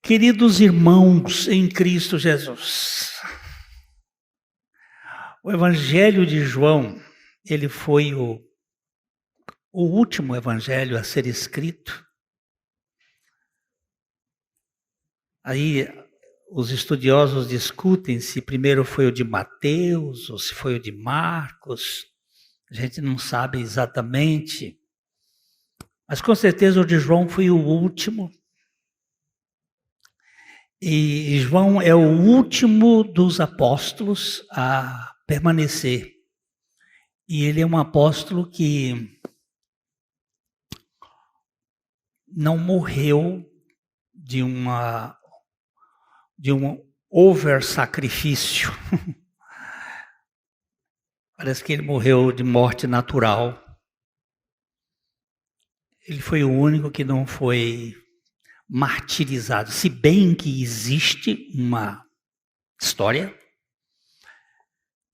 Queridos irmãos em Cristo Jesus, o Evangelho de João, ele foi o último evangelho a ser escrito. Aí os estudiosos discutem se primeiro foi o de Mateus ou se foi o de Marcos. A gente não sabe exatamente, mas com certeza o de João foi o último. E João é o último dos apóstolos a permanecer. E ele é um apóstolo que não morreu de um over-sacrifício. Parece que ele morreu de morte natural. Ele foi o único que não foi martirizado, se bem que existe uma história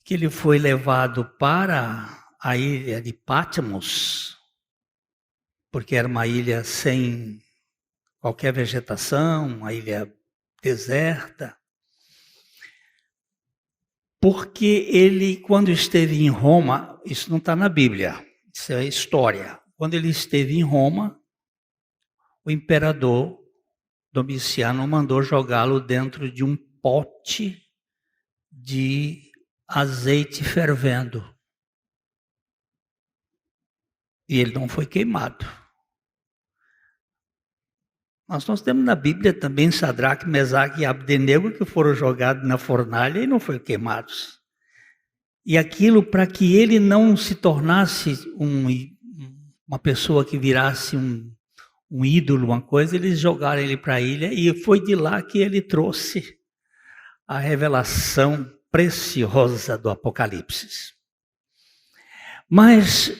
que ele foi levado para a ilha de Patmos, porque era uma ilha sem qualquer vegetação, uma ilha deserta, porque ele, quando esteve em Roma, isso não está na Bíblia, isso é história, quando ele esteve em Roma, o imperador Domiciano mandou jogá-lo dentro de um pote de azeite fervendo. E ele não foi queimado. Mas nós temos na Bíblia também Sadraque, Mesaque e Abdenego que foram jogados na fornalha e não foram queimados. E aquilo para que ele não se tornasse uma pessoa que virasse um ídolo, uma coisa, eles jogaram ele para a ilha e foi de lá que ele trouxe a revelação preciosa do Apocalipse. Mas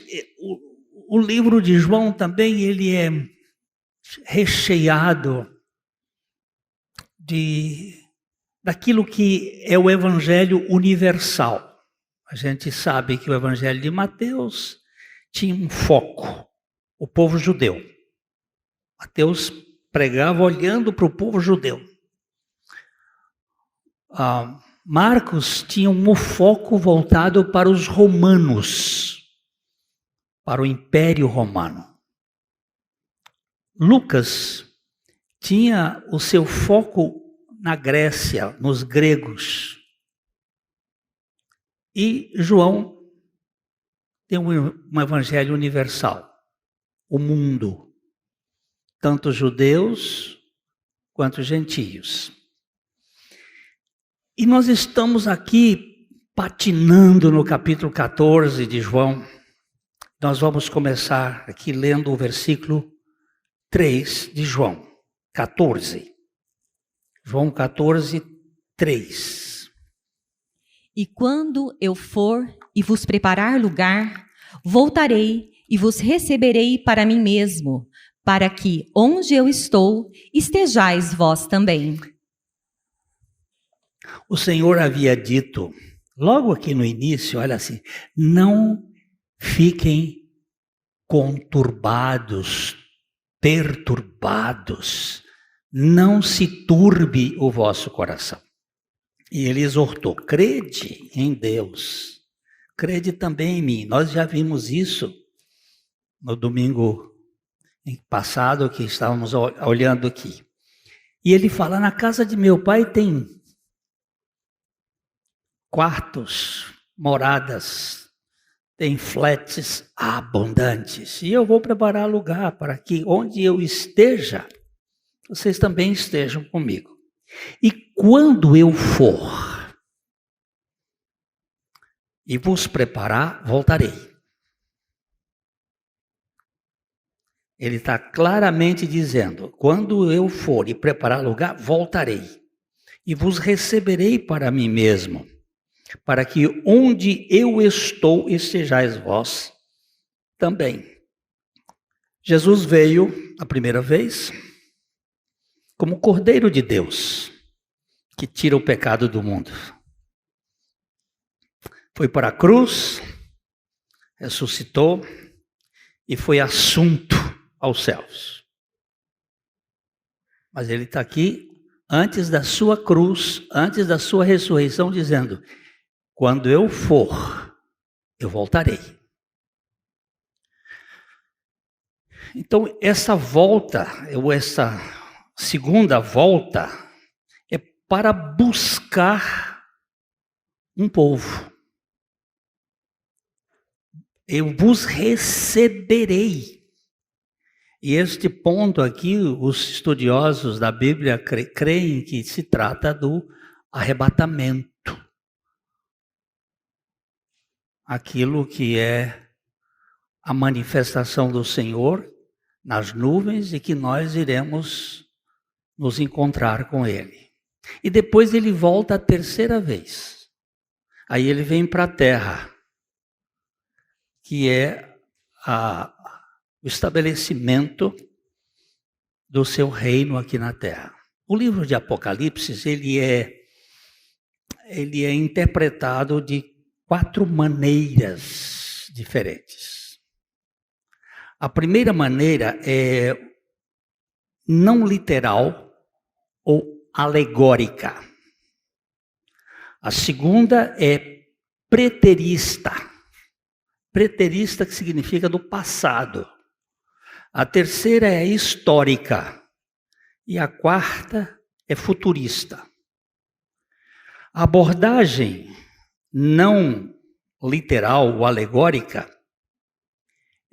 o livro de João também ele é recheado daquilo que é o Evangelho universal. A gente sabe que o Evangelho de Mateus tinha um foco, o povo judeu. Mateus pregava olhando para o povo judeu. Marcos tinha um foco voltado para os romanos, para o Império Romano. Lucas tinha o seu foco na Grécia, nos gregos. E João tem um evangelho universal, o mundo. Tanto judeus quanto gentios. E nós estamos aqui patinando no capítulo 14 de João. Nós vamos começar aqui lendo o versículo 3 de João 14. João 14, 3. E quando eu for e vos preparar lugar, voltarei e vos receberei para mim mesmo, para que, onde eu estou, estejais vós também. O Senhor havia dito, logo aqui no início, olha assim, não fiquem conturbados, perturbados, não se turbe o vosso coração. E ele exortou, crede em Deus, crede também em mim. Nós já vimos isso no domingo passado que estávamos olhando aqui. E ele fala, na casa de meu pai tem quartos, moradas, tem flats abundantes. E eu vou preparar lugar para que onde eu esteja, vocês também estejam comigo. E quando eu for e vos preparar, voltarei. Ele está claramente dizendo, quando eu for e preparar lugar, voltarei. E vos receberei para mim mesmo, para que onde eu estou, estejais vós também. Jesus veio a primeira vez como Cordeiro de Deus, que tira o pecado do mundo. Foi para a cruz, ressuscitou e foi assunto aos céus. Mas ele está aqui antes da sua cruz, antes da sua ressurreição, dizendo: quando eu for, eu voltarei. Então, essa volta, ou essa segunda volta, é para buscar um povo. Eu vos receberei. E este ponto aqui, os estudiosos da Bíblia creem que se trata do arrebatamento. Aquilo que é a manifestação do Senhor nas nuvens e que nós iremos nos encontrar com Ele. E depois ele volta a terceira vez. Aí ele vem para a terra, que é o estabelecimento do seu reino aqui na terra. O livro de Apocalipse, ele é interpretado de 4 maneiras diferentes. A primeira maneira é não literal ou alegórica. A segunda é preterista. Preterista, que significa do passado. A terceira é histórica. E a quarta é futurista. A abordagem não literal ou alegórica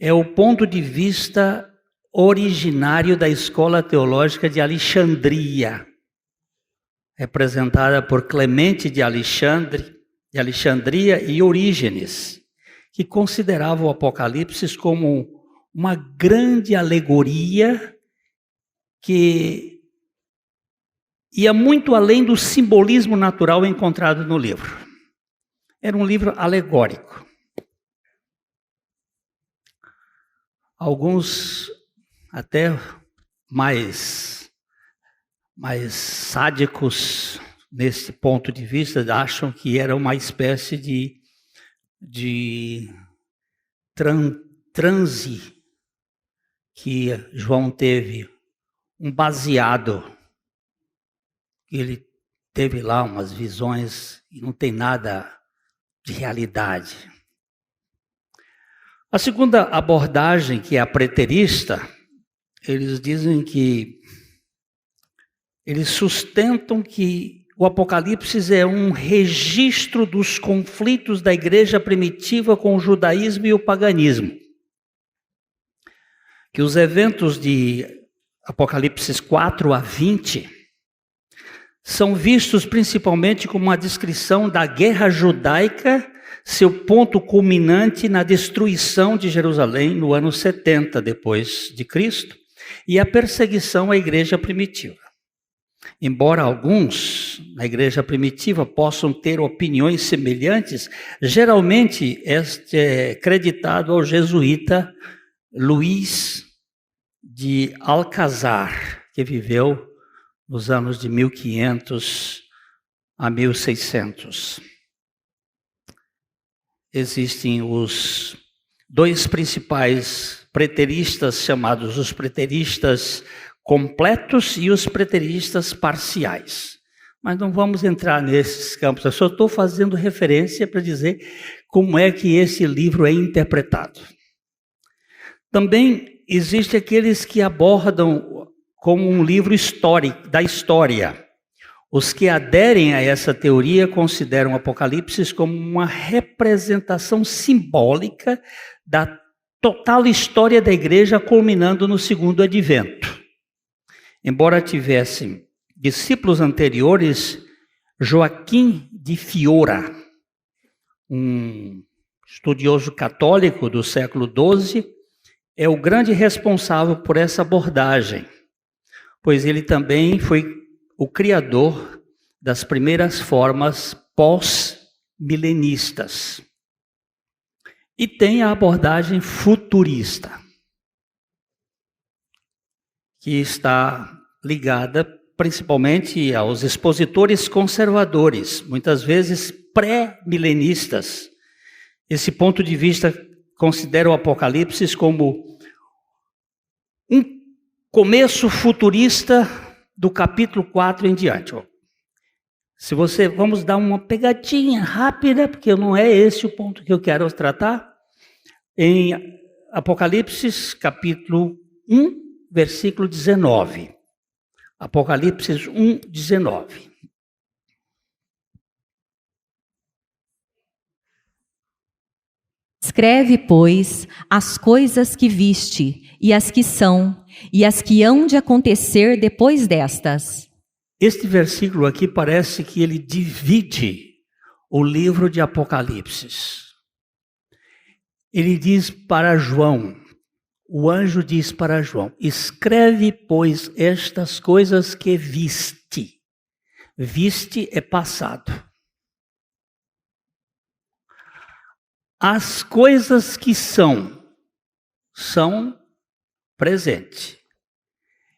é o ponto de vista originário da Escola Teológica de Alexandria, representada por Clemente de Alexandria e Orígenes, que considerava o Apocalipse como uma grande alegoria que ia muito além do simbolismo natural encontrado no livro. Era um livro alegórico. Alguns até mais sádicos nesse ponto de vista acham que era uma espécie de transe que João teve, um baseado, que ele teve lá umas visões e não tem nada de realidade. A segunda abordagem, que é a preterista, eles dizem que eles sustentam que o Apocalipse é um registro dos conflitos da igreja primitiva com o judaísmo e o paganismo. Que os eventos de Apocalipse 4 a 20 são vistos principalmente como uma descrição da guerra judaica, seu ponto culminante na destruição de Jerusalém no ano 70 depois de Cristo, e a perseguição à igreja primitiva. Embora alguns na igreja primitiva possam ter opiniões semelhantes, geralmente este é creditado ao jesuíta Luís de Alcazar, que viveu nos anos de 1500 a 1600. Existem os 2 principais preteristas, chamados os preteristas completos e os preteristas parciais. Mas não vamos entrar nesses campos, eu só estou fazendo referência para dizer como é que esse livro é interpretado. Também existem aqueles que abordam como um livro histórico, da história. Os que aderem a essa teoria consideram o Apocalipse como uma representação simbólica da total história da igreja, culminando no segundo advento. Embora tivessem discípulos anteriores, Joaquim de Fiora, um estudioso católico do século XII, é o grande responsável por essa abordagem, pois ele também foi o criador das primeiras formas pós-milenistas. E tem a abordagem futurista, que está ligada principalmente aos expositores conservadores, muitas vezes pré-milenistas. Esse ponto de vista considera o Apocalipse como um começo futurista do capítulo 4 em diante. Ó. Vamos dar uma pegadinha rápida, porque não é esse o ponto que eu quero tratar. Em Apocalipse, capítulo 1, versículo 19. Apocalipse 1, 19. Escreve, pois, as coisas que viste, e as que são, e as que hão de acontecer depois destas. Este versículo aqui parece que ele divide o livro de Apocalipse. Ele diz para João, o anjo diz para João, escreve, pois, estas coisas que viste. Viste é passado. As coisas que são presente.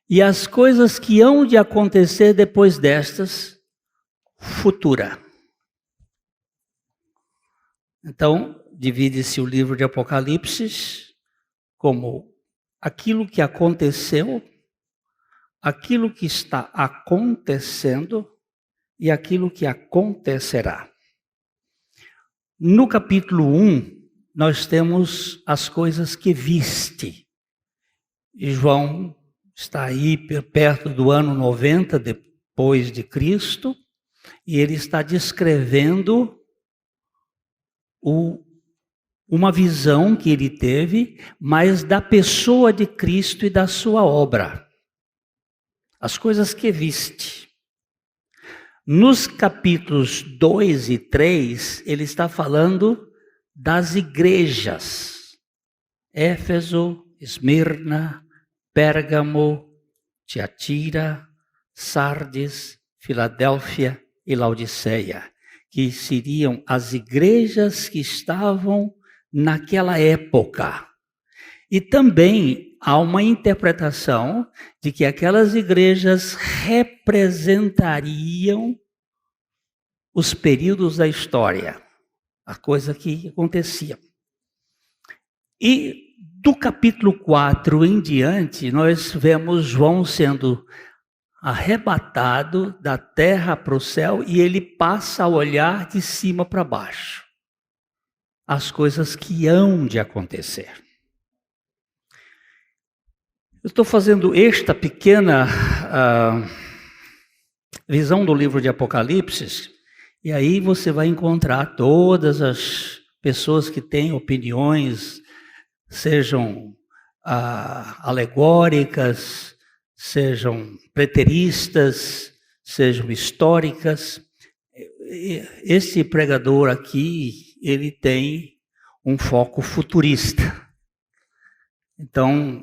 E as coisas que hão de acontecer depois destas, futura. Então, divide-se o livro de Apocalipse como aquilo que aconteceu, aquilo que está acontecendo e aquilo que acontecerá. No capítulo 1, nós temos as coisas que viste. E João está aí perto do ano 90 depois de Cristo, e ele está descrevendo uma visão que ele teve, mas da pessoa de Cristo e da sua obra. As coisas que viste. Nos capítulos 2 e 3, ele está falando das igrejas. Éfeso, Esmirna, Pérgamo, Tiatira, Sardes, Filadélfia e Laodiceia, que seriam as igrejas que estavam naquela época. E também há uma interpretação de que aquelas igrejas representariam os períodos da história, a coisa que acontecia. E do capítulo 4 em diante, nós vemos João sendo arrebatado da terra para o céu e ele passa a olhar de cima para baixo. As coisas que hão de acontecer. Eu estou fazendo esta pequena visão do livro de Apocalipse, e aí você vai encontrar todas as pessoas que têm opiniões, sejam alegóricas, sejam preteristas, sejam históricas. Esse pregador aqui, ele tem um foco futurista. Então,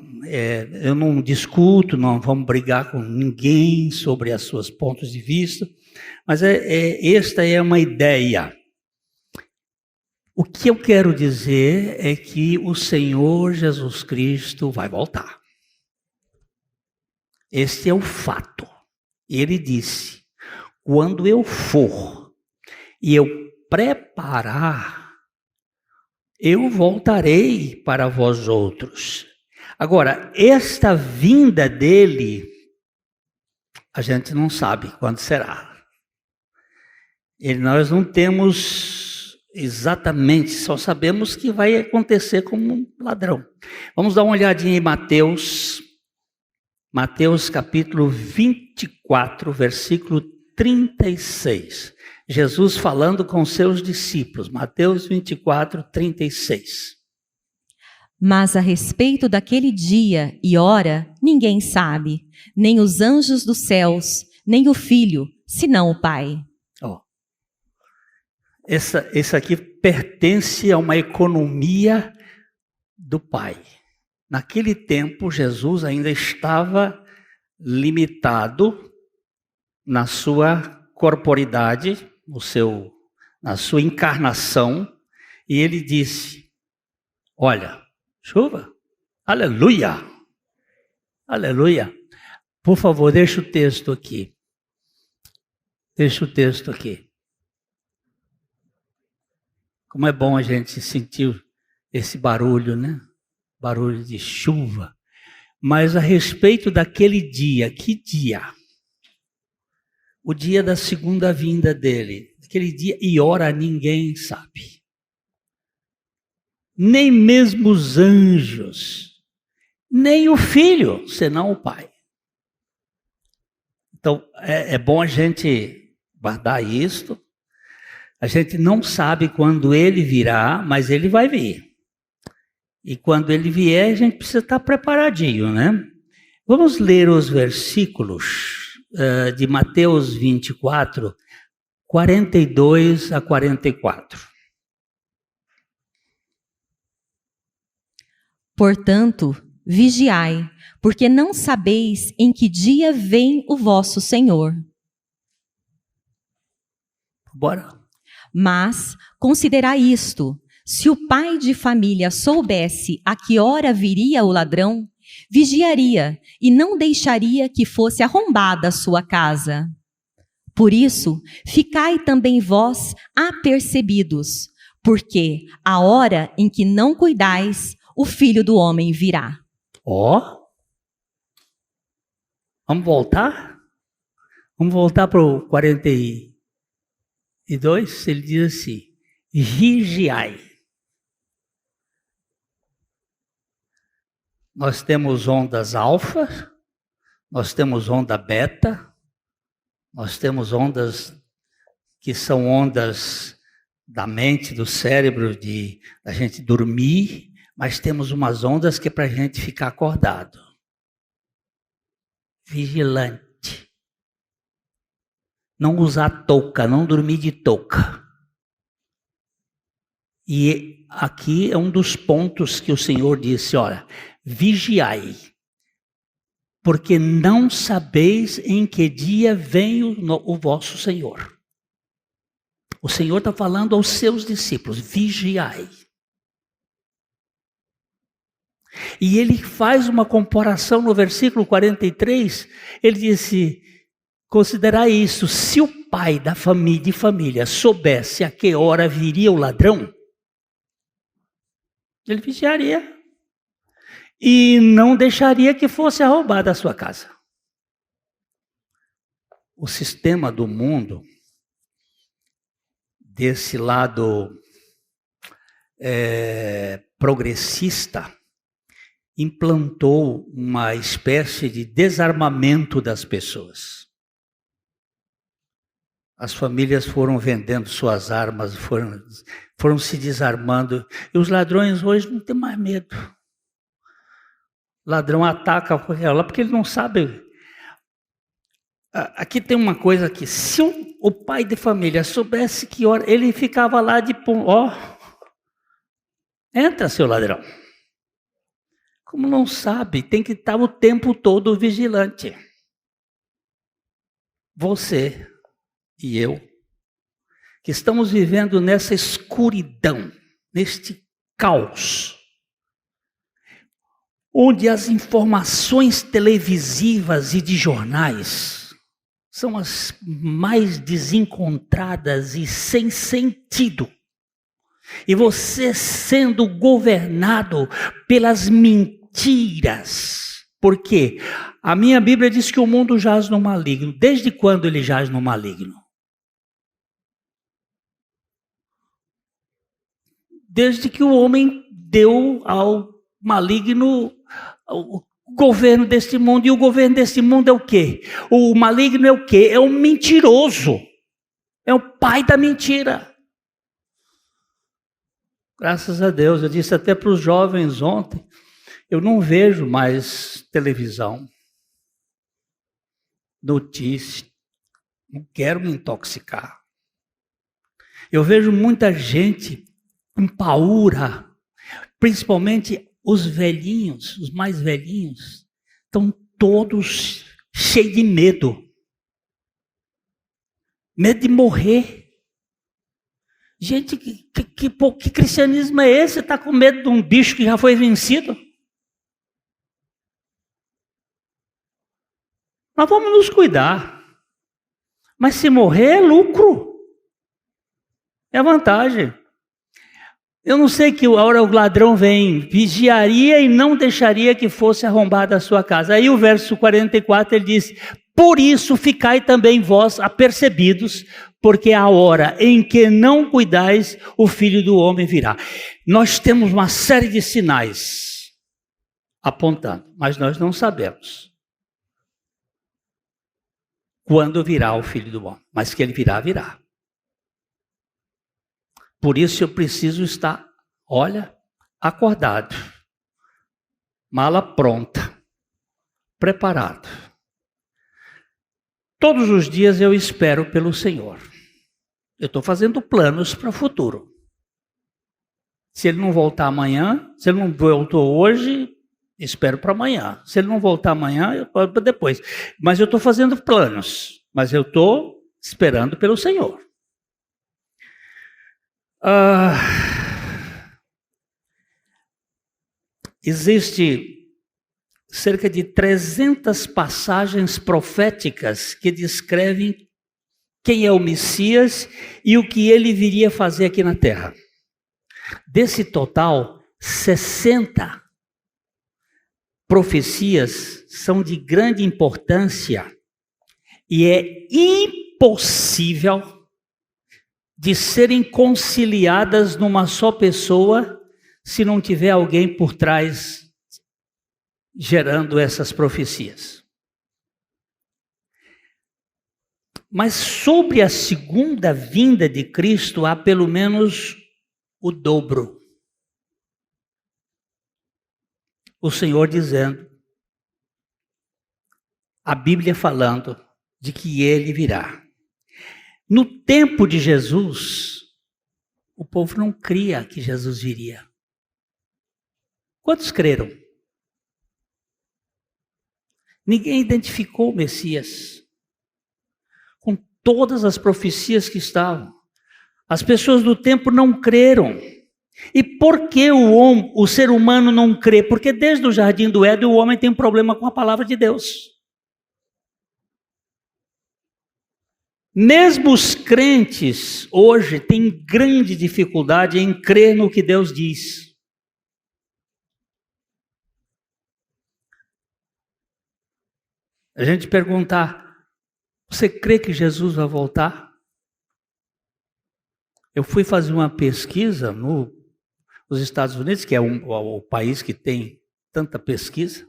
eu não discuto, não vamos brigar com ninguém sobre os seus pontos de vista, mas esta é uma ideia. O que eu quero dizer é que o Senhor Jesus Cristo vai voltar. Este é o fato. Ele disse, quando eu for e eu preparar, eu voltarei para vós outros. Agora, esta vinda dele, a gente não sabe quando será. Nós não temos exatamente, só sabemos que vai acontecer como um ladrão. Vamos dar uma olhadinha em Mateus capítulo 24, versículo 36. Jesus falando com seus discípulos, Mateus 24, 36. Mas a respeito daquele dia e hora, ninguém sabe, nem os anjos dos céus, nem o Filho, senão o Pai. Esse aqui pertence a uma economia do Pai. Naquele tempo, Jesus ainda estava limitado na sua corporidade, na sua encarnação, e ele disse, olha, chuva, aleluia, aleluia. Por favor, deixa o texto aqui. Como é bom a gente sentir esse barulho, né? Barulho de chuva. Mas a respeito daquele dia, que dia? o dia da segunda vinda dele. Aquele dia e hora ninguém sabe. Nem mesmo os anjos, nem o filho, senão o pai. Então, é bom a gente guardar isto. A gente não sabe quando ele virá, mas ele vai vir. E quando ele vier, a gente precisa estar preparadinho, né? Vamos ler os versículos de Mateus 24, 42 a 44. Portanto, vigiai, porque não sabeis em que dia vem o vosso Senhor. Bora. Mas considerai isto: se o pai de família soubesse a que hora viria o ladrão, vigiaria e não deixaria que fosse arrombada a sua casa. Por isso, ficai também vós apercebidos, porque a hora em que não cuidais, o Filho do Homem virá. Vamos voltar? Vamos voltar para o 42? Ele diz assim: vigiai. Nós temos ondas alfa, nós temos onda beta, nós temos ondas que são ondas da mente, do cérebro, da gente dormir, mas temos umas ondas que é para a gente ficar acordado. Vigilante. Não usar touca, não dormir de touca. E aqui é um dos pontos que o Senhor disse, olha, vigiai, porque não sabeis em que dia vem o vosso Senhor. O Senhor está falando aos seus discípulos, vigiai. E ele faz uma comparação no versículo 43, ele disse, considerai isso, se o pai da família soubesse a que hora viria o ladrão, ele vigiaria e não deixaria que fosse roubada a sua casa. O sistema do mundo, desse lado progressista, implantou uma espécie de desarmamento das pessoas. As famílias foram vendendo suas armas, foram se desarmando. E os ladrões hoje não têm mais medo. O ladrão ataca qualquer hora, porque ele não sabe. Aqui tem uma coisa aqui. Se o pai de família soubesse que hora, ele ficava lá de... entra, seu ladrão. Como não sabe, tem que estar o tempo todo vigilante. Você e eu, que estamos vivendo nessa escuridão, neste caos, onde as informações televisivas e de jornais são as mais desencontradas e sem sentido. E você sendo governado pelas mentiras. Por quê? A minha Bíblia diz que o mundo jaz no maligno. Desde quando ele jaz no maligno? Desde que o homem deu ao maligno o governo deste mundo. E o governo deste mundo é o quê? O maligno é o quê? É um mentiroso. É o pai da mentira. Graças a Deus, eu disse até para os jovens ontem, eu não vejo mais televisão, notícia, não quero me intoxicar. Eu vejo muita gente empaúra, principalmente os velhinhos, os mais velhinhos, estão todos cheios de medo. Medo de morrer. Gente, que cristianismo é esse? Você está com medo de um bicho que já foi vencido? Nós vamos nos cuidar. Mas se morrer é lucro. É vantagem. Eu não sei que hora o ladrão vem, vigiaria e não deixaria que fosse arrombada a sua casa. Aí o verso 44 ele diz: por isso ficai também vós apercebidos, porque a hora em que não cuidais, o Filho do Homem virá. Nós temos uma série de sinais apontando, mas nós não sabemos quando virá o Filho do Homem, mas que ele virá, virá. Por isso eu preciso estar, olha, acordado, mala pronta, preparado. Todos os dias eu espero pelo Senhor. Eu estou fazendo planos para o futuro. Se ele não voltar amanhã, se ele não voltou hoje, espero para amanhã. Se ele não voltar amanhã, eu espero para depois. Mas eu estou fazendo planos, mas eu estou esperando pelo Senhor. Existe cerca de 300 passagens proféticas que descrevem quem é o Messias e o que ele viria fazer aqui na terra. Desse total, 60 profecias são de grande importância e é impossível de serem conciliadas numa só pessoa se não tiver alguém por trás gerando essas profecias. Mas sobre a segunda vinda de Cristo há pelo menos o dobro. O Senhor dizendo, a Bíblia falando de que ele virá. No tempo de Jesus, o povo não cria que Jesus viria. Quantos creram? Ninguém identificou o Messias com todas as profecias que estavam. As pessoas do tempo não creram. E por que o ser humano não crê? Porque desde o jardim do Éden o homem tem um problema com a palavra de Deus. Mesmo os crentes hoje têm grande dificuldade em crer no que Deus diz. A gente perguntar, você crê que Jesus vai voltar? Eu fui fazer uma pesquisa nos Estados Unidos, que é o país que tem tanta pesquisa.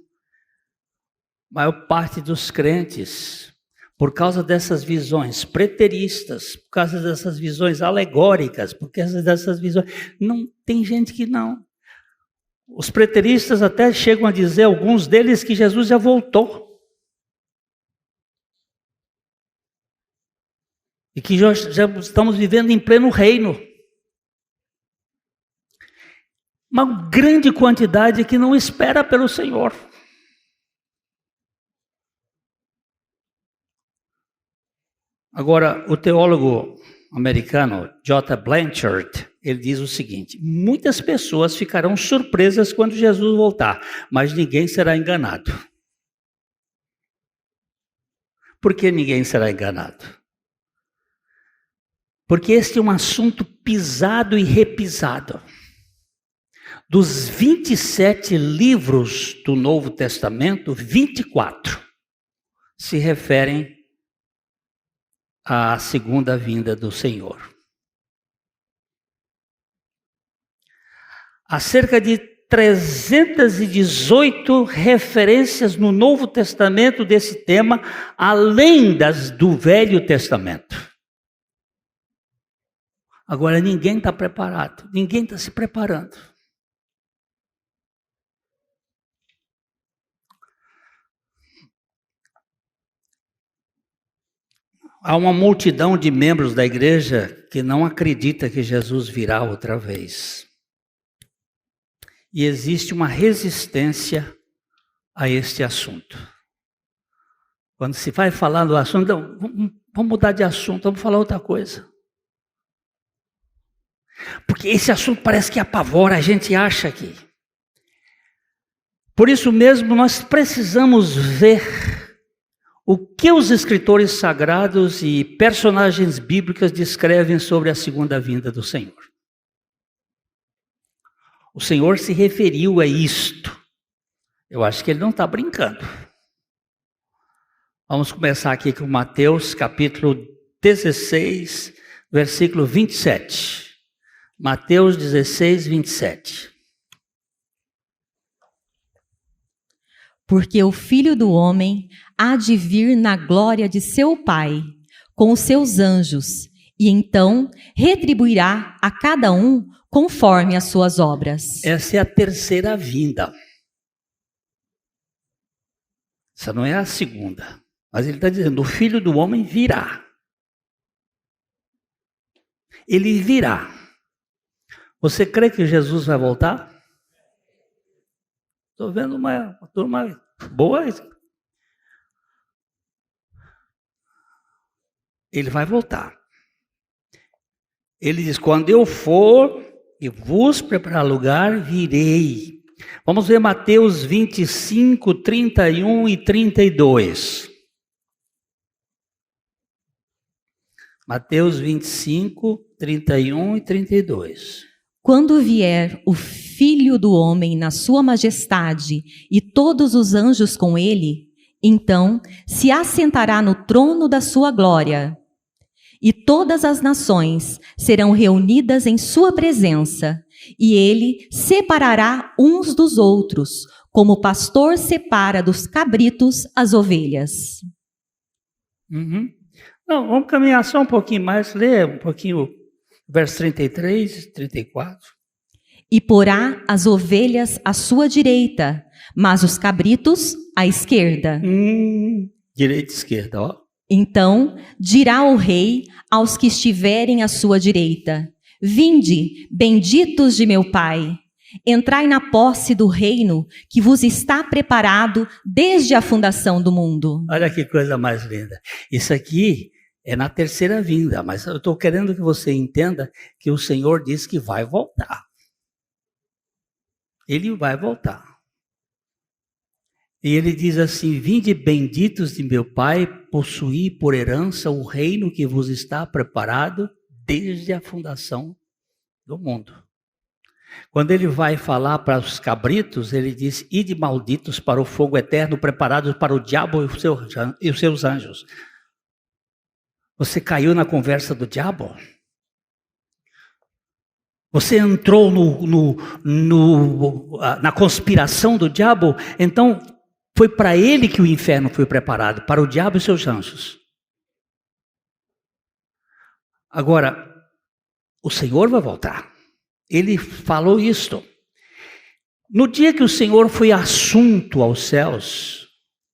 A maior parte dos crentes, por causa dessas visões preteristas, por causa dessas visões alegóricas, por causa dessas visões... Não, tem gente que não. Os preteristas até chegam a dizer, alguns deles, que Jesus já voltou. E que já estamos vivendo em pleno reino. Uma grande quantidade que não espera pelo Senhor. Agora, o teólogo americano J. Blanchard, ele diz o seguinte: muitas pessoas ficarão surpresas quando Jesus voltar, mas ninguém será enganado. Por que ninguém será enganado? Porque este é um assunto pisado e repisado. Dos 27 livros do Novo Testamento, 24 se referem à segunda vinda do Senhor. Há cerca de 318 referências no Novo Testamento desse tema, além das do Velho Testamento. Agora ninguém está preparado, ninguém está se preparando. Há uma multidão de membros da igreja que não acredita que Jesus virá outra vez. E existe uma resistência a este assunto. Quando se vai falar do assunto, não, vamos mudar de assunto, vamos falar outra coisa. Porque esse assunto parece que apavora, a gente acha aqui. Por isso mesmo, nós precisamos ver o que os escritores sagrados e personagens bíblicas descrevem sobre a segunda vinda do Senhor. O Senhor se referiu a isto. Eu acho que ele não está brincando. Vamos começar aqui com Mateus capítulo 16, versículo 27. Mateus 16, 27. Porque o Filho do Homem há de vir na glória de seu Pai, com os seus anjos, e então retribuirá a cada um conforme as suas obras. Essa é a terceira vinda. Essa não é a segunda. Mas ele está dizendo, o Filho do Homem virá. Ele virá. Você crê que Jesus vai voltar? Estou vendo uma turma boa. Ele vai voltar. Ele diz, quando eu for e vos preparar lugar, virei. Vamos ver Mateus 25, 31 e 32. Mateus 25, 31 e 32. Quando vier o Filho do Homem na sua majestade e todos os anjos com ele, então se assentará no trono da sua glória. E todas as nações serão reunidas em sua presença, e ele separará uns dos outros, como o pastor separa dos cabritos as ovelhas. Não, vamos caminhar só um pouquinho mais, ler um pouquinho, verso 33 e 34. E porá as ovelhas à sua direita, mas os cabritos à esquerda. Direita e esquerda, ó. Então dirá o rei aos que estiverem à sua direita: Vinde, benditos de meu Pai, entrai na posse do reino que vos está preparado desde a fundação do mundo. Olha que coisa mais linda. Isso aqui é na terceira vinda, mas eu estou querendo que você entenda que o Senhor diz que vai voltar. Ele vai voltar. E ele diz assim, vinde benditos de meu Pai, possuí por herança o reino que vos está preparado desde a fundação do mundo. Quando ele vai falar para os cabritos, ele diz, ide malditos para o fogo eterno, preparados para o diabo e os seus anjos. Você caiu na conversa do diabo? Você entrou na conspiração do diabo? Então, foi para ele que o inferno foi preparado, para o diabo e seus anjos. Agora, o Senhor vai voltar. Ele falou isto. No dia que o Senhor foi assunto aos céus,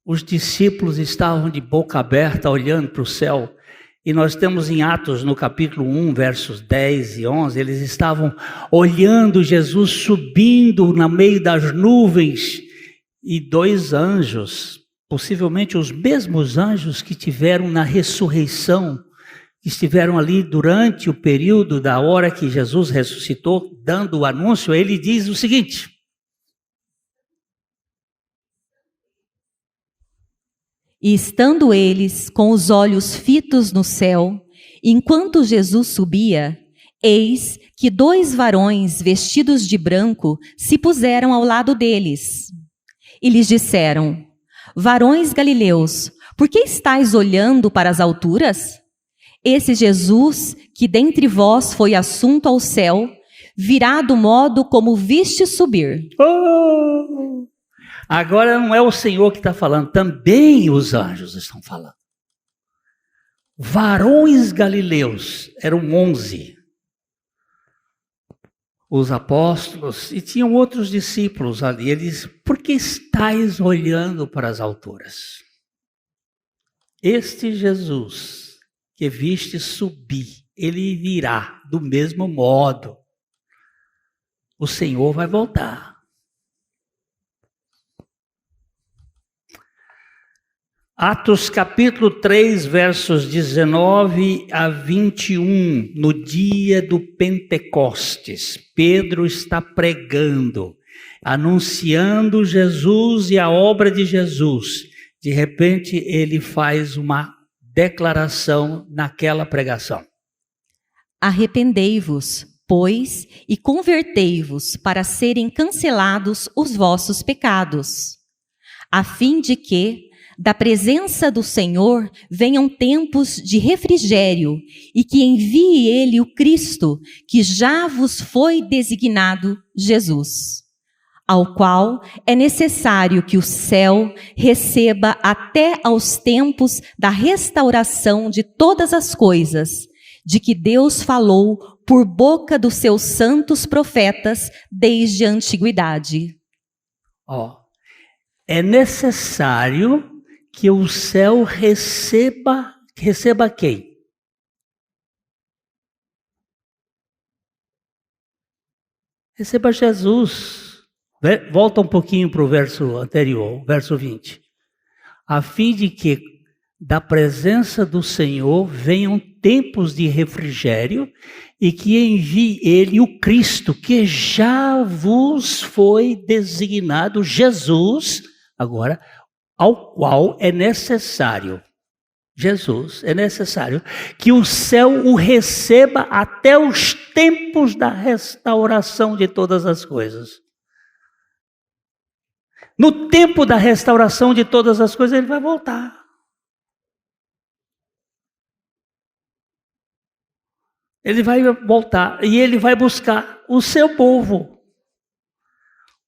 os discípulos estavam de boca aberta olhando para o céu. E nós temos em Atos, no capítulo 1, versos 10 e 11, eles estavam olhando Jesus subindo no meio das nuvens. E dois anjos, possivelmente os mesmos anjos que tiveram na ressurreição, que estiveram ali durante o período da hora que Jesus ressuscitou, dando o anúncio, ele diz o seguinte: E estando eles com os olhos fitos no céu, enquanto Jesus subia, eis que dois varões vestidos de branco se puseram ao lado deles. E lhes disseram: Varões galileus, por que estáis olhando para as alturas? Esse Jesus, que dentre vós foi assunto ao céu, virá do modo como viste subir. Oh! Agora não é o Senhor que está falando, também os anjos estão falando. Varões galileus, eram 11. Os apóstolos, e tinham outros discípulos ali, eles, por que estáis olhando para as alturas? Este Jesus que viste subir, ele virá do mesmo modo. O Senhor vai voltar. Atos capítulo 3, versos 19 a 21, no dia do Pentecostes, Pedro está pregando, anunciando Jesus e a obra de Jesus. De repente, ele faz uma declaração naquela pregação. Arrependei-vos, pois, e convertei-vos para serem cancelados os vossos pecados, a fim de que, da presença do Senhor, venham tempos de refrigério, e que envie Ele o Cristo, que já vos foi designado Jesus, ao qual é necessário que o céu receba até aos tempos da restauração de todas as coisas, de que Deus falou por boca dos seus santos profetas desde a antiguidade. É necessário que o céu receba quem? Receba Jesus. Volta um pouquinho para o verso anterior, verso 20. A fim de que da presença do Senhor venham tempos de refrigério e que envie Ele o Cristo, que já vos foi designado, Jesus, agora, ao qual é necessário, Jesus, é necessário que o céu o receba até os tempos da restauração de todas as coisas. No tempo da restauração de todas as coisas, ele vai voltar. Ele vai voltar e ele vai buscar o seu povo.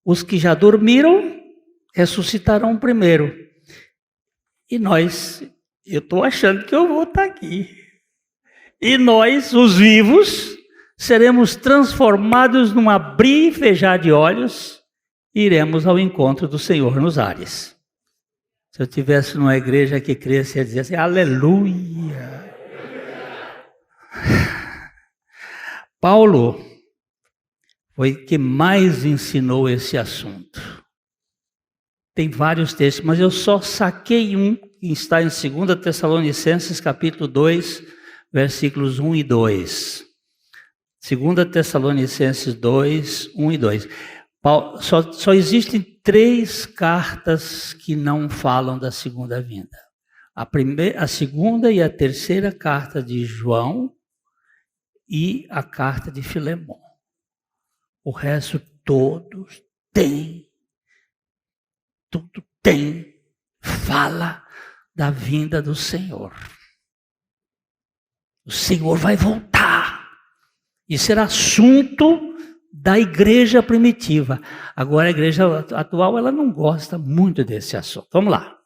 Os que já dormiram, ressuscitarão primeiro. E nós, eu estou achando que eu vou estar aqui. E nós, os vivos, seremos transformados num abrir e fechar de olhos. Iremos ao encontro do Senhor nos ares. Se eu tivesse numa igreja que cresce, ia dizer assim, aleluia. Paulo foi que mais ensinou esse assunto. Tem vários textos, mas eu só saquei um, que está em 2 Tessalonicenses, capítulo 2, versículos 1 e 2. 2 Tessalonicenses 2, 1 e 2. Só existem 3 cartas que não falam da segunda vinda. A segunda e a terceira carta de João e a carta de Filemão. O resto todos tem, tudo tem, fala da vinda do Senhor. O Senhor vai voltar. Isso era assunto da igreja primitiva. Agora a igreja atual, ela não gosta muito desse assunto. Vamos lá.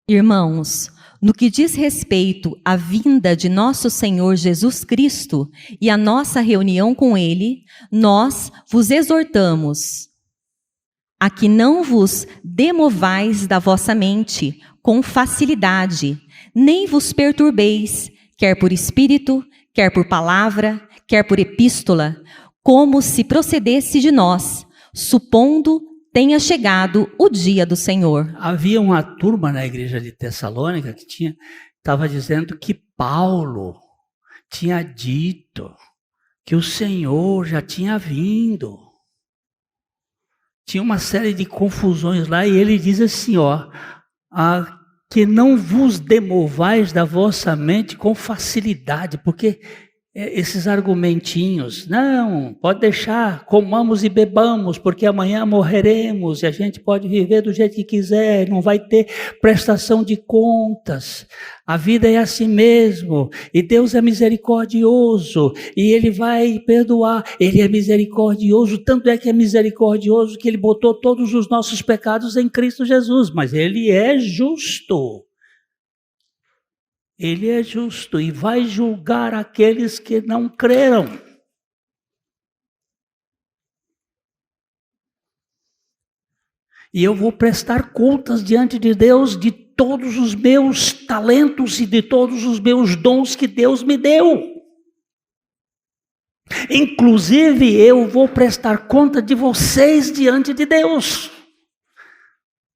Irmãos, no que diz respeito à vinda de nosso Senhor Jesus Cristo e à nossa reunião com Ele, nós vos exortamos a que não vos demovais da vossa mente com facilidade, nem vos perturbeis, quer por espírito, quer por palavra, quer por epístola, como se procedesse de nós, supondo tenha chegado o dia do Senhor. Havia uma turma na igreja de Tessalônica que estava dizendo que Paulo tinha dito que o Senhor já tinha vindo. Tinha uma série de confusões lá e ele diz assim, que não vos demovais da vossa mente com facilidade, porque esses argumentinhos, não, pode deixar, comamos e bebamos, porque amanhã morreremos e a gente pode viver do jeito que quiser, não vai ter prestação de contas. A vida é assim mesmo, e Deus é misericordioso, e Ele vai perdoar. Ele é misericordioso, tanto é que é misericordioso que Ele botou todos os nossos pecados em Cristo Jesus, mas Ele é justo. Ele é justo e vai julgar aqueles que não creram. E eu vou prestar contas diante de Deus de todos os meus talentos e de todos os meus dons que Deus me deu. Inclusive, eu vou prestar conta de vocês diante de Deus.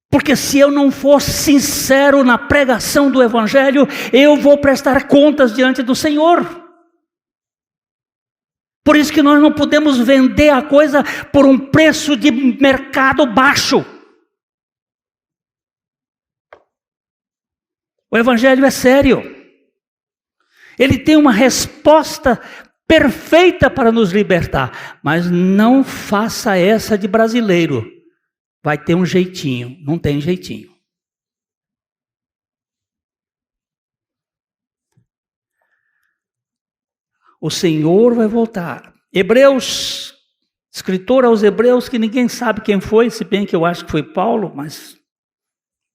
Porque se eu não for sincero na pregação do Evangelho, eu vou prestar contas diante do Senhor. Por isso que nós não podemos vender a coisa por um preço de mercado baixo. O Evangelho é sério. Ele tem uma resposta perfeita para nos libertar. Mas não faça essa de brasileiro. Vai ter um jeitinho. Não tem jeitinho. O Senhor vai voltar. Hebreus, escritor aos Hebreus, que ninguém sabe quem foi, se bem que eu acho que foi Paulo, mas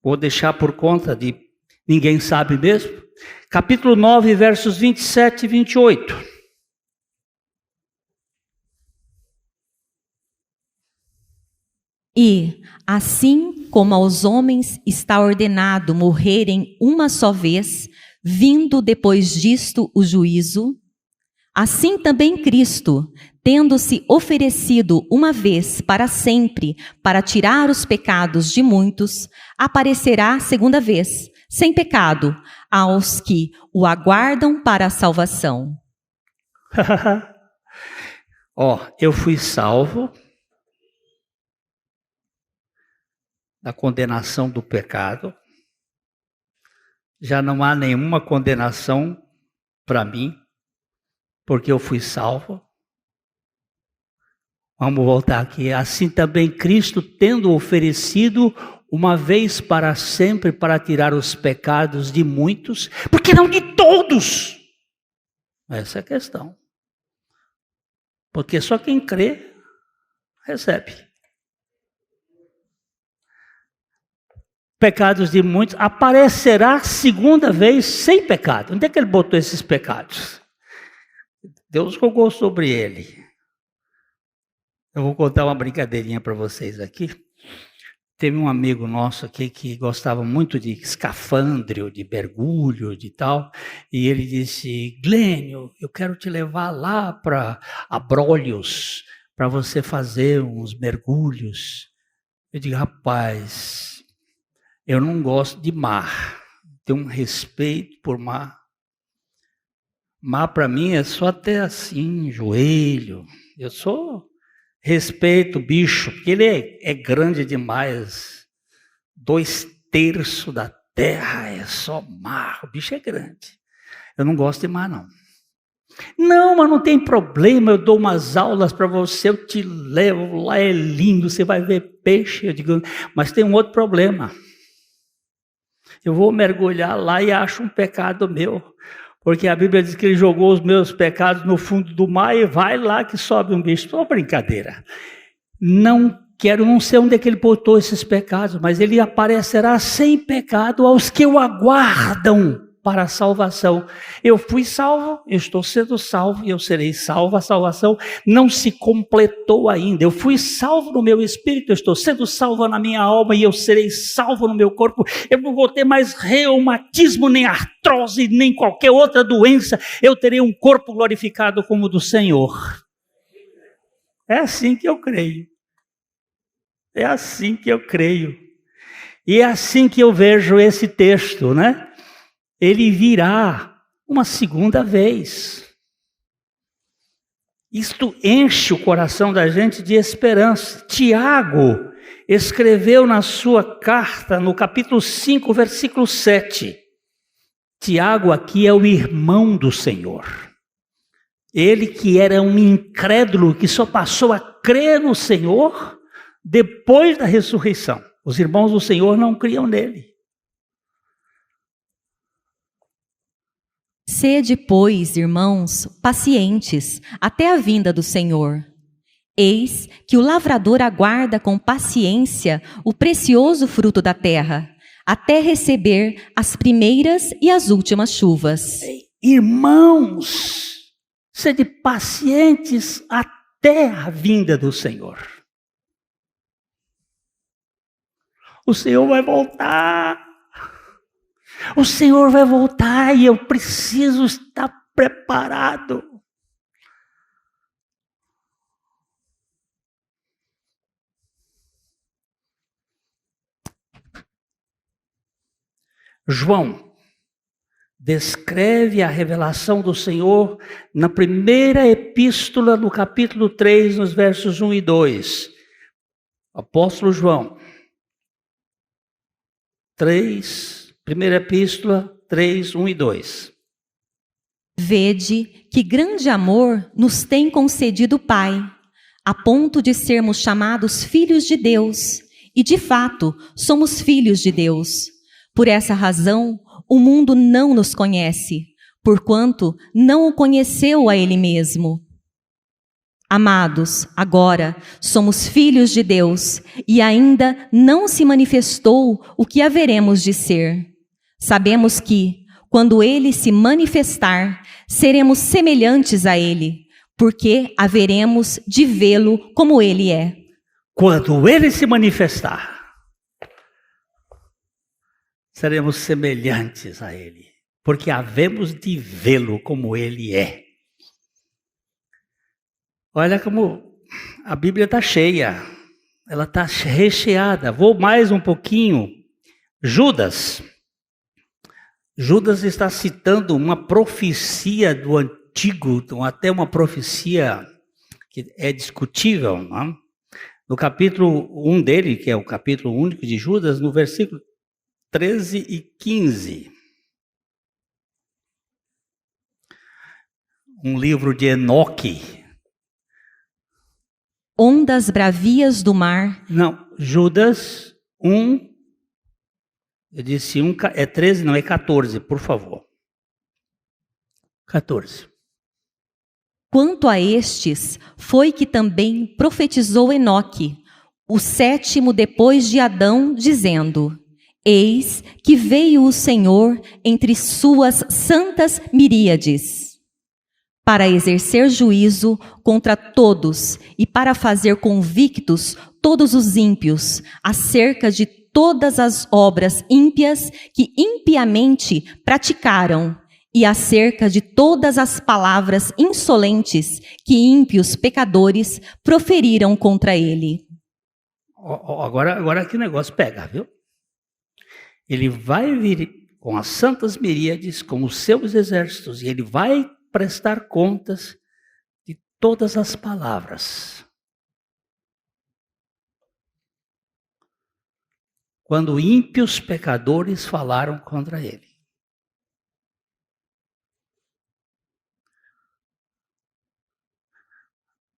vou deixar por conta de ninguém sabe mesmo. Capítulo 9, versos 27 e 28. E, assim como aos homens está ordenado morrerem uma só vez, vindo depois disto o juízo, assim também Cristo, tendo-se oferecido uma vez para sempre para tirar os pecados de muitos, aparecerá segunda vez, sem pecado, aos que o aguardam para a salvação. Eu fui salvo da condenação do pecado. Já não há nenhuma condenação para mim, porque eu fui salvo. Vamos voltar aqui. Assim também Cristo, tendo oferecido uma vez para sempre para tirar os pecados de muitos, porque não de todos. Essa é a questão. Porque só quem crê recebe. Pecados de muitos, aparecerá segunda vez sem pecado. Onde é que ele botou esses pecados? Deus jogou sobre ele. Eu vou contar uma brincadeirinha para vocês aqui. Teve um amigo nosso aqui que gostava muito de escafandro, de mergulho, de tal. E ele disse: Glênio, eu quero te levar lá para Abrolhos, para você fazer uns mergulhos. Eu digo: rapaz, eu não gosto de mar. Tenho um respeito por mar. Mar para mim é só até assim, joelho. Eu sou... respeito o bicho, porque ele é grande demais. 2/3 da terra é só mar. O bicho é grande. Eu não gosto de mar, não. Não, mas não tem problema. Eu dou umas aulas para você. Eu te levo lá, é lindo. Você vai ver peixe. Eu digo, mas tem um outro problema. Eu vou mergulhar lá e acho um pecado meu. Porque a Bíblia diz que ele jogou os meus pecados no fundo do mar e vai lá que sobe um bicho. Só brincadeira. Não sei onde é que ele botou esses pecados, mas ele aparecerá sem pecado aos que o aguardam para a salvação. Eu fui salvo, eu estou sendo salvo e eu serei salvo. A salvação não se completou ainda. Eu fui salvo no meu espírito, eu estou sendo salvo na minha alma e eu serei salvo no meu corpo. Eu não vou ter mais reumatismo, nem artrose, nem qualquer outra doença. Eu terei um corpo glorificado como o do Senhor. É assim que eu creio. É assim que eu creio. E é assim que eu vejo esse texto, né? Ele virá uma segunda vez. Isto enche o coração da gente de esperança. Tiago escreveu na sua carta, no capítulo 5, versículo 7. Tiago aqui é o irmão do Senhor. Ele que era um incrédulo, que só passou a crer no Senhor depois da ressurreição. Os irmãos do Senhor não criam nele. Sede, pois, irmãos, pacientes, até a vinda do Senhor. Eis que o lavrador aguarda com paciência o precioso fruto da terra, até receber as primeiras e as últimas chuvas. Irmãos, sede pacientes até a vinda do Senhor. O Senhor vai voltar. O Senhor vai voltar e eu preciso estar preparado. João descreve a revelação do Senhor na primeira epístola, no capítulo 3, nos versos 1 e 2. Apóstolo João 3, primeira epístola, 3, 1 e 2. Vede que grande amor nos tem concedido o Pai, a ponto de sermos chamados filhos de Deus, e de fato somos filhos de Deus. Por essa razão, o mundo não nos conhece, porquanto não o conheceu a Ele mesmo. Amados, agora somos filhos de Deus, e ainda não se manifestou o que haveremos de ser. Sabemos que, quando Ele se manifestar, seremos semelhantes a Ele, porque haveremos de vê-lo como Ele é. Quando Ele se manifestar, seremos semelhantes a Ele, porque havemos de vê-lo como Ele é. Olha como a Bíblia está cheia, ela está recheada. Vou mais um pouquinho. Judas está citando uma profecia do Antigo, até uma profecia que é discutível, não? No capítulo 1 dele, que é o capítulo único de Judas, no versículo 13 e 15. Um livro de Enoque. Ondas bravias do mar. Não, Judas 1, eu disse 1, é 13, não, é 14, por favor. 14. Quanto a estes, foi que também profetizou Enoque, o sétimo depois de Adão, dizendo: Eis que veio o Senhor entre suas santas miríades, para exercer juízo contra todos e para fazer convictos todos os ímpios acerca de todas as obras ímpias que impiamente praticaram e acerca de todas as palavras insolentes que ímpios pecadores proferiram contra ele. Agora que o negócio pega, viu? Ele vai vir com as santas miríades, com os seus exércitos, e ele vai prestar contas de todas as palavras. Quando ímpios pecadores falaram contra ele.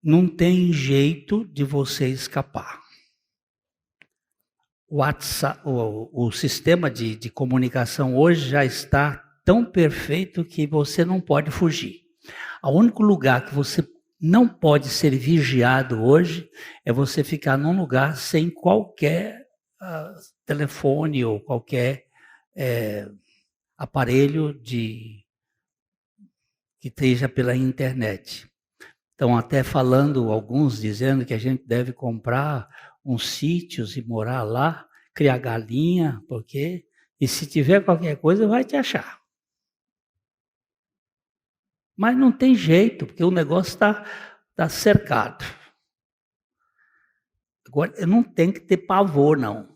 Não tem jeito de você escapar. O WhatsApp, o sistema de comunicação hoje já está tão perfeito que você não pode fugir. O único lugar que você não pode ser vigiado hoje é você ficar num lugar sem qualquer telefone ou qualquer aparelho que esteja pela internet. Estão até falando, alguns dizendo que a gente deve comprar uns sítios e morar lá, criar galinha, porque e se tiver qualquer coisa vai te achar. Mas não tem jeito, porque o negócio está cercado. Agora, eu não tenho que ter pavor, não.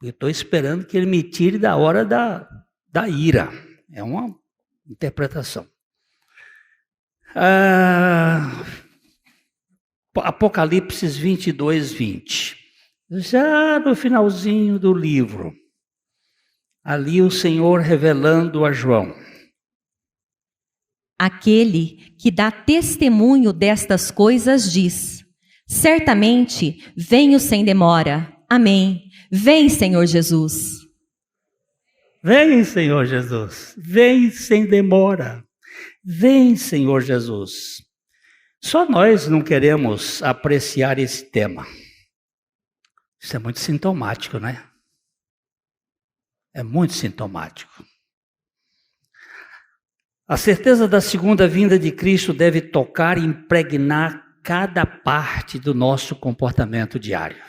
Eu estou esperando que ele me tire da hora da ira. É uma interpretação. Apocalipse 22, 20. Já no finalzinho do livro, ali o Senhor revelando a João. Aquele que dá testemunho destas coisas diz: certamente venho sem demora. Amém. Vem, Senhor Jesus. Vem, Senhor Jesus. Vem sem demora. Vem, Senhor Jesus. Só nós não queremos apreciar esse tema. Isso é muito sintomático, né? É muito sintomático. A certeza da segunda vinda de Cristo deve tocar e impregnar cada parte do nosso comportamento diário.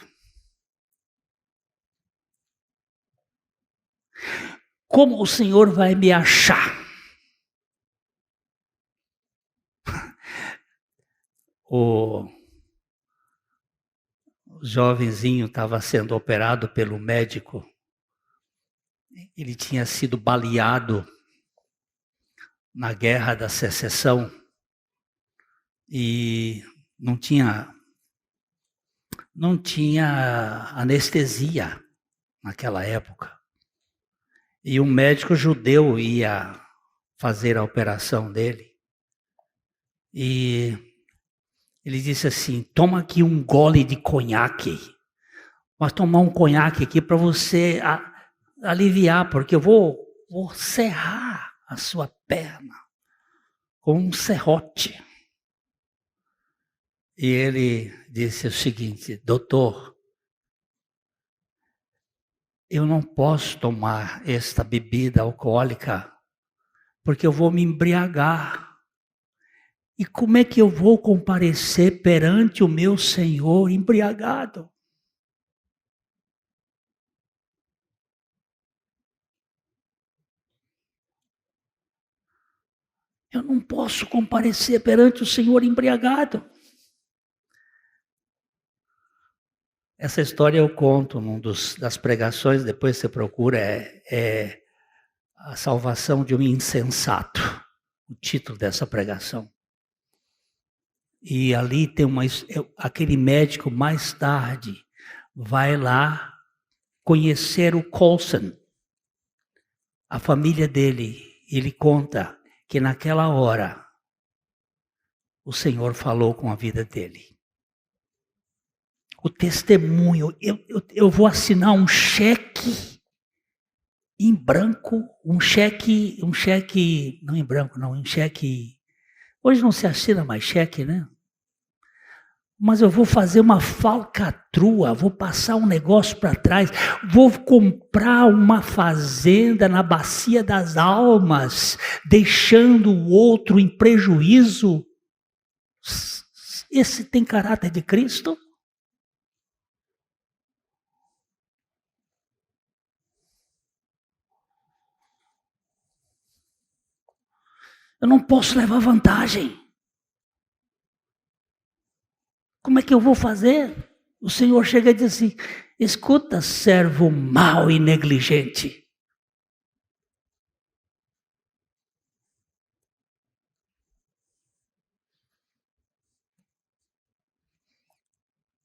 Como o Senhor vai me achar? O jovenzinho estava sendo operado pelo médico. Ele tinha sido baleado na Guerra da Secessão e não tinha anestesia naquela época. E um médico judeu ia fazer a operação dele. E ele disse assim: toma aqui um gole de conhaque. Mas tomar um conhaque aqui para você aliviar, porque eu vou serrar a sua perna com um serrote. E ele disse o seguinte: doutor, eu não posso tomar esta bebida alcoólica, porque eu vou me embriagar. E como é que eu vou comparecer perante o meu Senhor embriagado? Eu não posso comparecer perante o Senhor embriagado. Essa história eu conto num das pregações, depois você procura, é a salvação de um insensato, o título dessa pregação. E ali tem aquele médico mais tarde vai lá conhecer o Colson, a família dele. Ele conta que naquela hora o Senhor falou com a vida dele. O testemunho, eu vou assinar um cheque em branco, um cheque, não em branco não, um cheque, hoje não se assina mais cheque, né? Mas eu vou fazer uma falcatrua, vou passar um negócio para trás, vou comprar uma fazenda na Bacia das Almas, deixando o outro em prejuízo. Esse tem caráter de Cristo? Eu não posso levar vantagem. Como é que eu vou fazer? O Senhor chega e diz assim: escuta, servo mau e negligente.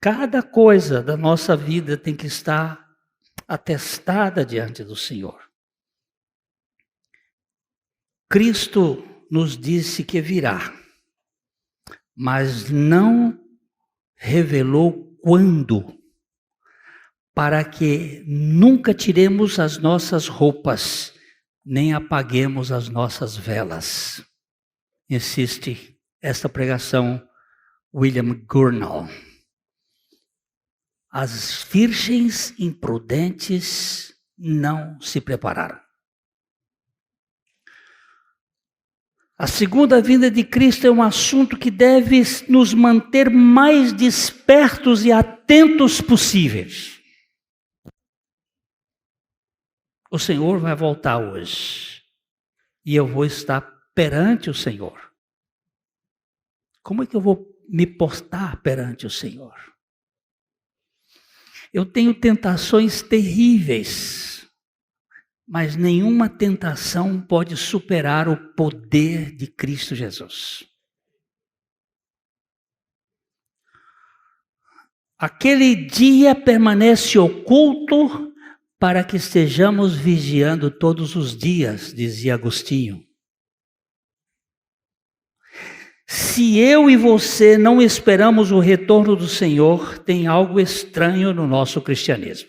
Cada coisa da nossa vida tem que estar atestada diante do Senhor. Cristo nos disse que virá, mas não revelou quando, para que nunca tiremos as nossas roupas, nem apaguemos as nossas velas. Insiste esta pregação William Gurnall. As virgens imprudentes não se prepararam. A segunda vinda de Cristo é um assunto que deve nos manter mais despertos e atentos possíveis. O Senhor vai voltar hoje e eu vou estar perante o Senhor. Como é que eu vou me postar perante o Senhor? Eu tenho tentações terríveis. Mas nenhuma tentação pode superar o poder de Cristo Jesus. Aquele dia permanece oculto para que estejamos vigiando todos os dias, dizia Agostinho. Se eu e você não esperamos o retorno do Senhor, tem algo estranho no nosso cristianismo.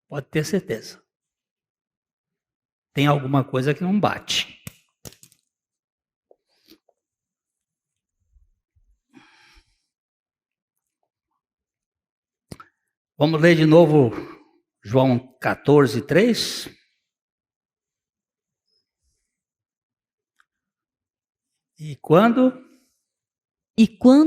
Pode ter certeza. Tem alguma coisa que não bate. Vamos ler de novo João 14, 3. E quando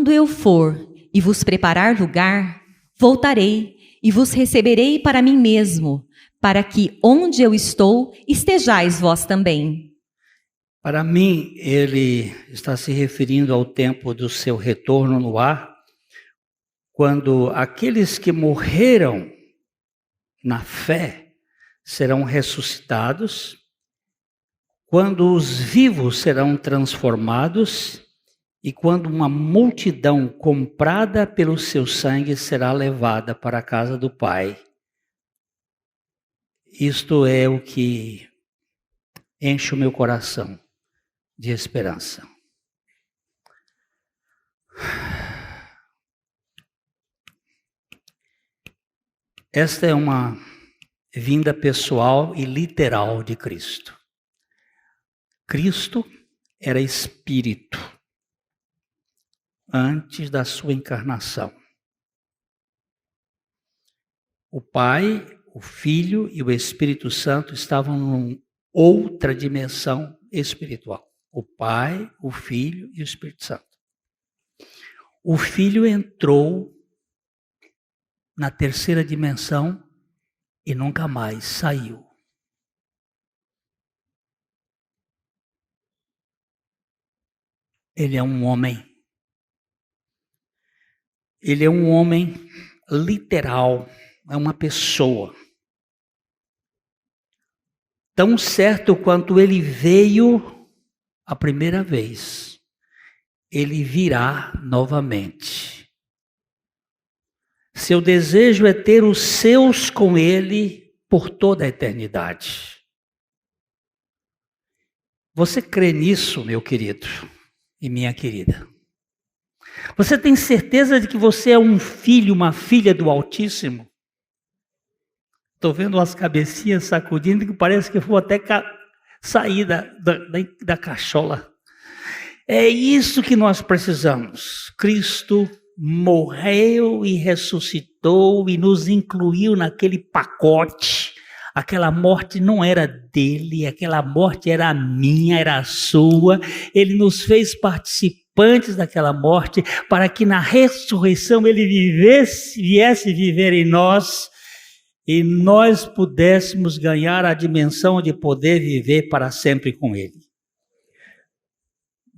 eu for e vos preparar lugar, voltarei e vos receberei para mim mesmo, para que onde eu estou, estejais vós também. Para mim, ele está se referindo ao tempo do seu retorno no ar, quando aqueles que morreram na fé serão ressuscitados, quando os vivos serão transformados e quando uma multidão comprada pelo seu sangue será levada para a casa do Pai. Isto é o que enche o meu coração de esperança. Esta é uma vinda pessoal e literal de Cristo. Cristo era espírito antes da sua encarnação. O Pai, o Filho e o Espírito Santo estavam em outra dimensão espiritual. O Pai, o Filho e o Espírito Santo. O Filho entrou na terceira dimensão e nunca mais saiu. Ele é um homem. Ele é um homem literal, é uma pessoa. Tão certo quanto ele veio a primeira vez, ele virá novamente. Seu desejo é ter os seus com ele por toda a eternidade. Você crê nisso, meu querido e minha querida? Você tem certeza de que você é um filho, uma filha do Altíssimo? Estou vendo umas cabecinhas sacudindo que parece que eu vou até sair da cachola. É isso que nós precisamos. Cristo morreu e ressuscitou e nos incluiu naquele pacote. Aquela morte não era dele, aquela morte era a minha, era a sua. Ele nos fez participantes daquela morte para que na ressurreição ele viesse viver em nós e nós pudéssemos ganhar a dimensão de poder viver para sempre com ele.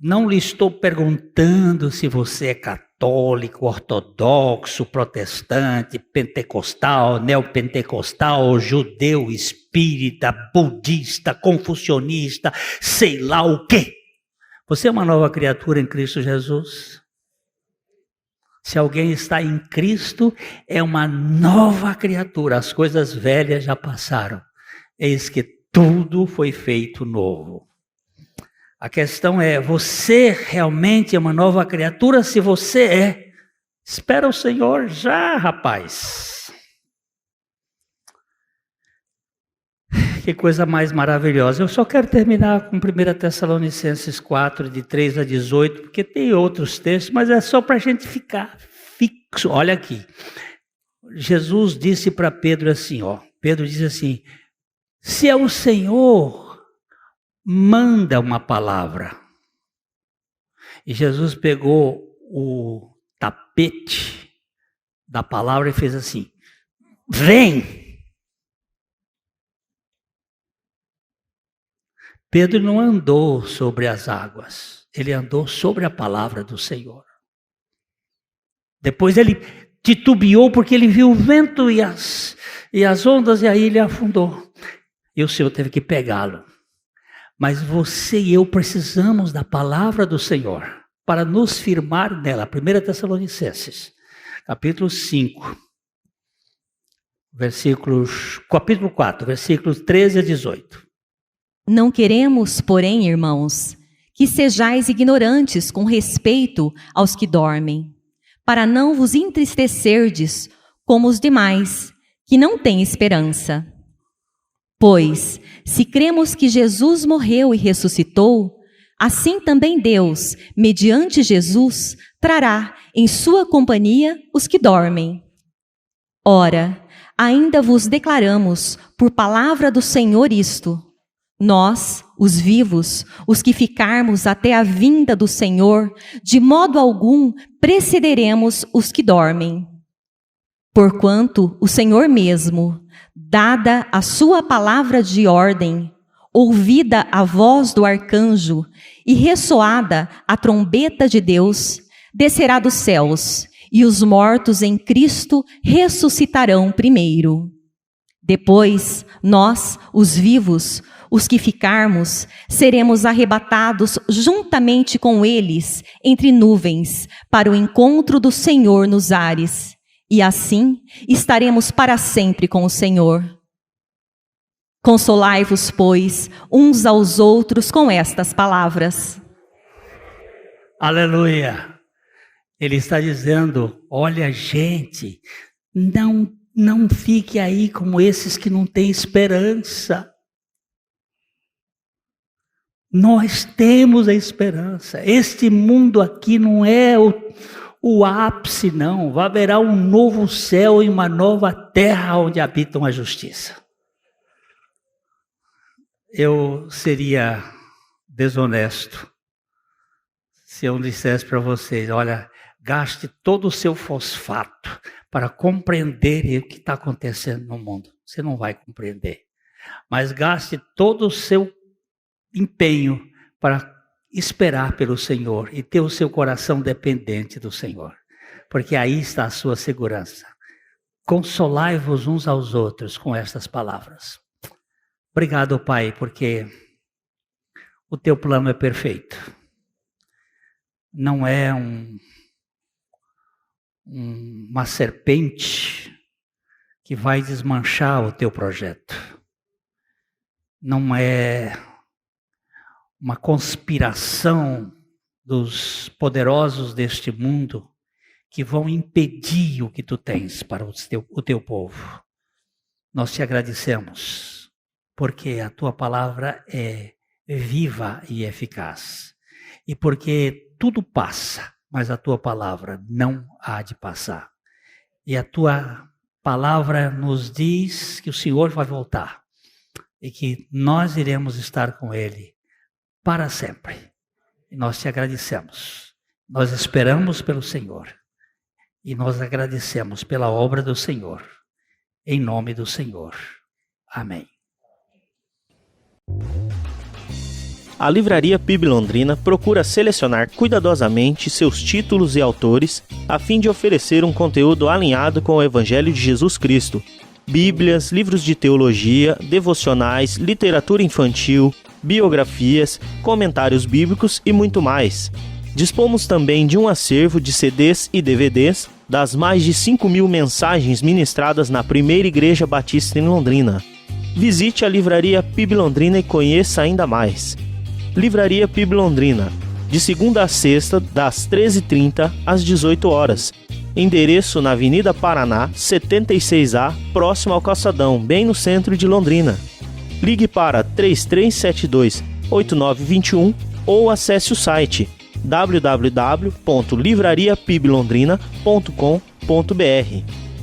Não lhe estou perguntando se você é católico, ortodoxo, protestante, pentecostal, neopentecostal, judeu, espírita, budista, confucionista, sei lá o quê. Você é uma nova criatura em Cristo Jesus? Se alguém está em Cristo, é uma nova criatura. As coisas velhas já passaram. Eis que tudo foi feito novo. A questão é, você realmente é uma nova criatura? Se você é, espera o Senhor já, rapaz. Que coisa mais maravilhosa. Eu só quero terminar com 1 Tessalonicenses 4, de 3 a 18, porque tem outros textos, mas é só para a gente ficar fixo. Olha aqui. Jesus disse para Pedro assim, Pedro diz assim, se é o Senhor, manda uma palavra. E Jesus pegou o tapete da palavra e fez assim, vem! Pedro não andou sobre as águas, ele andou sobre a palavra do Senhor. Depois ele titubeou porque ele viu o vento e as ondas e aí ele afundou. E o Senhor teve que pegá-lo. Mas você e eu precisamos da palavra do Senhor para nos firmar nela. 1 Tessalonicenses, capítulo 5, capítulo 4, versículos 13 a 18. Não queremos, porém, irmãos, que sejais ignorantes com respeito aos que dormem, para não vos entristecerdes como os demais, que não têm esperança. Pois, se cremos que Jesus morreu e ressuscitou, assim também Deus, mediante Jesus, trará em sua companhia os que dormem. Ora, ainda vos declaramos, por palavra do Senhor isto, nós, os vivos, os que ficarmos até a vinda do Senhor, de modo algum precederemos os que dormem. Porquanto o Senhor mesmo, dada a sua palavra de ordem, ouvida a voz do arcanjo e ressoada a trombeta de Deus, descerá dos céus, e os mortos em Cristo ressuscitarão primeiro. Depois, nós, os vivos, os que ficarmos, seremos arrebatados juntamente com eles entre nuvens para o encontro do Senhor nos ares. E assim estaremos para sempre com o Senhor. Consolai-vos, pois, uns aos outros com estas palavras. Aleluia! Ele está dizendo, olha, gente, não fique aí como esses que não têm esperança. Nós temos a esperança. Este mundo aqui não é o ápice, não. Haverá um novo céu e uma nova terra onde habitam a justiça. Eu seria desonesto se eu dissesse para vocês, olha, gaste todo o seu fosfato para compreender o que está acontecendo no mundo. Você não vai compreender. Mas gaste todo o seu empenho para esperar pelo Senhor e ter o seu coração dependente do Senhor. Porque aí está a sua segurança. Consolai-vos uns aos outros com estas palavras. Obrigado, Pai, porque o teu plano é perfeito. Não é uma serpente que vai desmanchar o teu projeto. Não é uma conspiração dos poderosos deste mundo que vão impedir o que tu tens para o teu povo. Nós te agradecemos, porque a tua palavra é viva e eficaz. E porque tudo passa, mas a tua palavra não há de passar. E a tua palavra nos diz que o Senhor vai voltar e que nós iremos estar com Ele para sempre. E nós te agradecemos. Nós esperamos pelo Senhor. E nós agradecemos pela obra do Senhor. Em nome do Senhor. Amém. A Livraria PIB Londrina procura selecionar cuidadosamente seus títulos e autores a fim de oferecer um conteúdo alinhado com o Evangelho de Jesus Cristo. Bíblias, livros de teologia, devocionais, literatura infantil, biografias, comentários bíblicos e muito mais. Dispomos também de um acervo de CDs e DVDs das mais de 5.000 mensagens ministradas na Primeira Igreja Batista em Londrina. Visite a Livraria PIB Londrina e conheça ainda mais. Livraria PIB Londrina, de segunda a sexta, das 13h30 às 18 horas. Endereço na Avenida Paraná, 76A, próximo ao Calçadão, bem no centro de Londrina. Ligue para 3372-8921 ou acesse o site www.livrariapiblondrina.com.br.